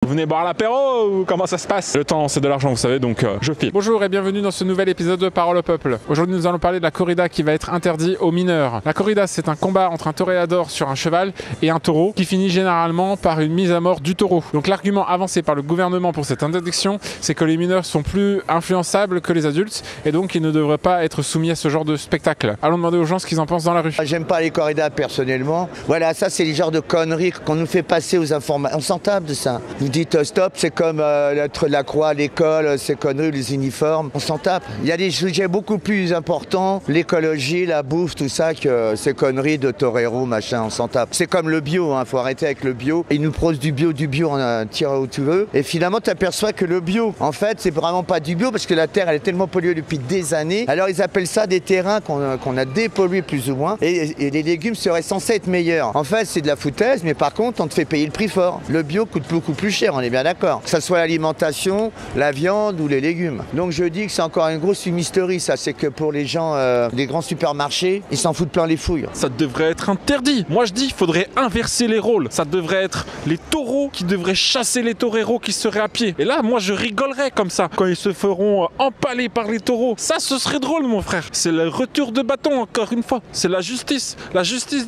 Vous venez boire l'apéro ou comment ça se passe? Le temps c'est de l'argent vous savez donc je file. Bonjour et bienvenue dans ce nouvel épisode de Parole au Peuple. Aujourd'hui nous allons parler de la corrida qui va être interdite aux mineurs. La corrida c'est un combat entre un toréador sur un cheval et un taureau qui finit généralement par une mise à mort du taureau. Donc l'argument avancé par le gouvernement pour cette interdiction c'est que les mineurs sont plus influençables que les adultes et donc ils ne devraient pas être soumis à ce genre de spectacle. Allons demander aux gens ce qu'ils en pensent dans la rue. J'aime pas les corridas personnellement. Voilà, ça c'est les genres de conneries qu'on nous fait passer aux informations. On s'en tape de ça. Vous dites stop, c'est comme la croix à l'école, ces conneries, les uniformes. On s'en tape. Il y a des sujets beaucoup plus importants, l'écologie, la bouffe, tout ça, que ces conneries de torero, machin, on s'en tape. C'est comme le bio, faut arrêter avec le bio. Ils nous prosent du bio, on tire où tu veux. Et finalement, tu aperçois que le bio, en fait, c'est vraiment pas du bio parce que la terre, elle est tellement polluée depuis des années. Alors ils appellent ça des terrains qu'on a dépollués plus ou moins. Et les légumes seraient censés être meilleurs. En fait, c'est de la foutaise, mais par contre, on te fait payer le prix fort. Le bio coûte beaucoup plus cher, on est bien d'accord. Que ce soit l'alimentation, la viande ou les légumes. Donc je dis que c'est encore une grosse fumisterie, ça. C'est que pour les gens des grands supermarchés, ils s'en foutent plein les fouilles. Ça devrait être interdit. Moi je dis qu'il faudrait inverser les rôles. Ça devrait être les taureaux qui devraient chasser les toreros qui seraient à pied. Et là, moi je rigolerais comme ça quand ils se feront empaler par les taureaux. Ça, ce serait drôle, mon frère. C'est le retour de bâton, encore une fois. C'est la justice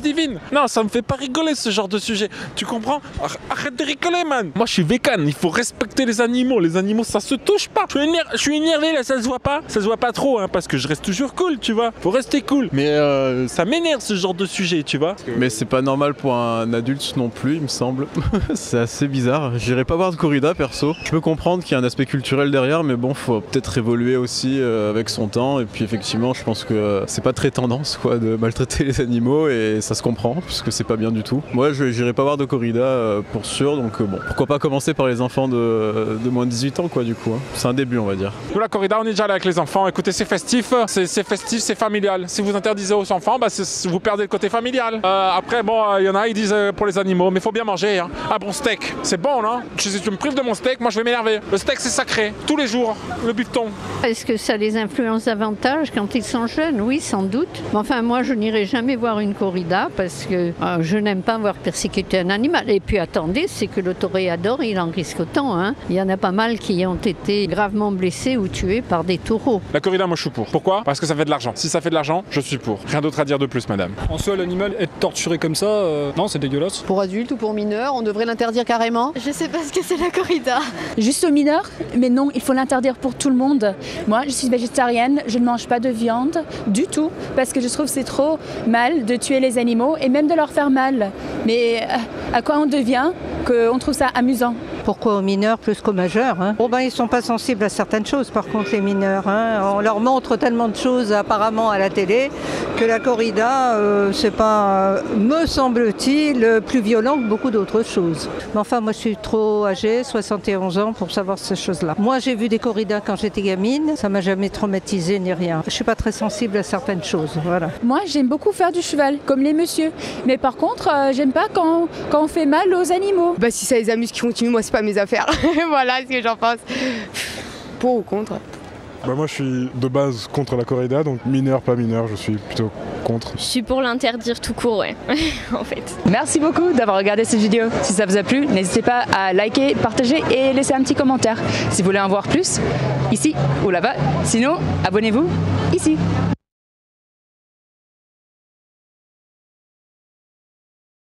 divine. Non, ça me fait pas rigoler ce genre de sujet. Tu comprends? Arrête de rigoler, man. Moi je suis vegan. Il faut respecter les animaux. Les animaux, ça se touche pas. Je suis énervé là, ça se voit pas. Ça se voit pas trop, parce que je reste toujours cool, tu vois. Faut rester cool. Mais ça m'énerve ce genre de sujet, tu vois. Mais c'est pas normal pour un adulte non plus, il me semble. C'est assez bizarre. J'irai pas voir de corrida perso. Je peux comprendre qu'il y a un aspect culturel derrière, mais bon, faut peut-être évoluer aussi avec son temps. Et puis effectivement, je pense que c'est pas très tendance quoi de maltraiter les animaux et ça se comprend parce que c'est pas bien du tout. Moi, j'irai pas voir de corrida pour sûr. Donc bon, pourquoi pas commencer par les enfants de moins de 18 ans quoi du coup. C'est un début on va dire. Nous la corrida on est déjà là avec les enfants. Écoutez c'est festif, c'est familial. Si vous interdisez aux enfants, vous perdez le côté familial. Après bon il y en a ils disent pour les animaux mais faut bien manger un bon steak. C'est bon non? Si tu me prives de mon steak, moi je vais m'énerver. Le steak c'est sacré, tous les jours, le bifton. Est-ce que ça les influence davantage quand ils sont jeunes? Oui sans doute. Mais enfin moi je n'irai jamais voir une corrida parce que je n'aime pas voir persécuter un animal. Et puis attendez, c'est que le toréador il en risque autant. Il y en a pas mal qui ont été gravement blessés ou tués par des taureaux. La corrida, moi je suis pour. Pourquoi? Parce que ça fait de l'argent. Si ça fait de l'argent, je suis pour. Rien d'autre à dire de plus, madame. En soi, l'animal être torturé comme ça, non, c'est dégueulasse. Pour adultes ou pour mineurs, on devrait l'interdire carrément. Je sais pas ce que c'est la corrida. Juste aux mineurs, mais non, il faut l'interdire pour tout le monde. Moi, je suis végétarienne, je ne mange pas de viande du tout, parce que je trouve que c'est trop mal de tuer les animaux et même de leur faire mal. Mais à quoi on devient qu'on trouve ça amusant? Pourquoi aux mineurs plus qu'aux majeurs ils ne sont pas sensibles à certaines choses par contre les mineurs. On leur montre tellement de choses apparemment à la télé que la corrida, c'est pas, me semble-t-il, plus violent que beaucoup d'autres choses. Mais enfin moi je suis trop âgée, 71 ans pour savoir ces choses-là. Moi j'ai vu des corridas quand j'étais gamine, ça m'a jamais traumatisée ni rien. Je suis pas très sensible à certaines choses, voilà. Moi j'aime beaucoup faire du cheval, comme les messieurs. Mais par contre, j'aime pas quand on fait mal aux animaux. Si ça les amuse qui continuent, moi c'est pas mes affaires. Voilà ce que j'en pense. Pour ou contre? Moi je suis de base contre la corrida, donc mineur, pas mineur, je suis plutôt contre. Je suis pour l'interdire tout court, ouais, en fait. Merci beaucoup d'avoir regardé cette vidéo. Si ça vous a plu, n'hésitez pas à liker, partager et laisser un petit commentaire. Si vous voulez en voir plus, ici ou là-bas. Sinon, abonnez-vous ici.